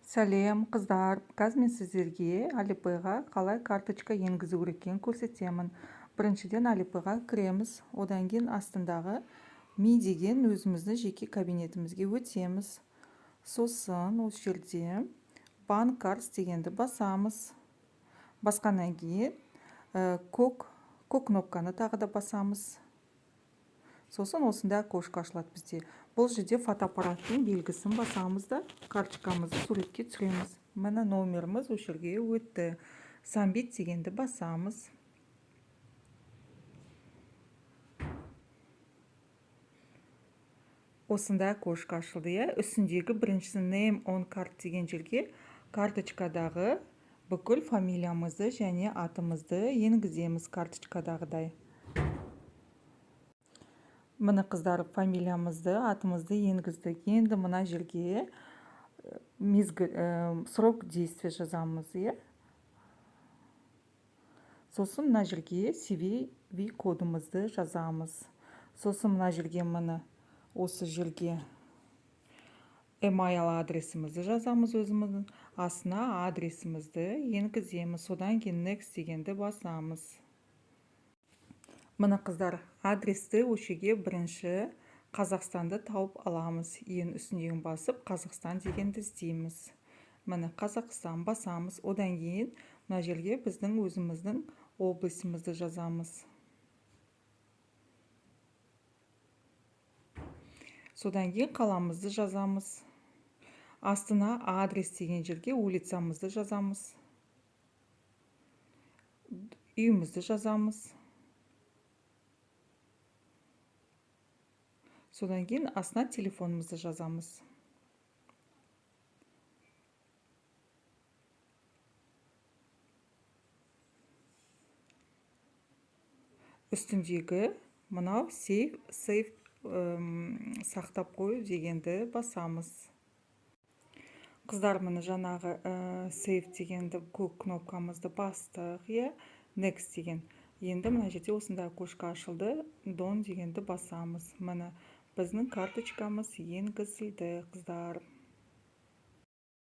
Сәлем қыздар, қазір мен сіздерге Alipay'ға қалай карточка енгізу керек екенін көрсетемін. Біріншіден Alipay'ға кіреміз, одан кейін астындағы ми деген өзіміздің жеке кабинетімізге өтеміз. Сосын осы жерде банк карт дегенді басамыз. Басқаннан кейін көк кнопканы тағы да басамыз. Сосын осында окошко ашылады бізде. Бұл жерде фотоаппараттың белгісін басамыз да карточкамызды суретке түсіреміз. Міне номеріміз осы жерге өтті. Самбит дегенді басамыз. Осында окошко ашылды. Үстіндегі біріншісі name on card деген жерге карточкадағы бүкіл фамилиямызды және атымызды енгіземіз карточкадағыдай. Міне қыздар, фамилиямызды, атымызды енгіздік. Енді мына жерге срок действия жазамыз. Сосын мына жерге CVV кодымызды жазамыз. Сосын мына жерге осы жерге email адресімізді жазамыз өзіміздің. Астына адресімізді енгіземіз. Содан кейін next дегенді басамыз. Мына қыздар, адресті өшеге бірінші Қазақстанды тауып аламыз. Ең үстіндегі басып, Қазақстан дегенді іздейміз. Міне Қазақстан басамыз. Одан кейін мына жерге біздің өзіміздің облысымызды жазамыз. Содан кейін қаламызды жазамыз. Астына адрес деген жерге улицамызды жазамыз. Үйімізді жазамыз. Содан кейін астына телефонымызды жазамыз. Үстіндегі мынау сейв сақтап қою дегенді басамыз. Қыздар, міне жаңағы сейв дегенді көк кнопкамызды бастық, next деген. Енді мына жерде осында окошко ашылды, done дегенді басамыз. Міне біздің карточкамыз енгізілді, қыздар.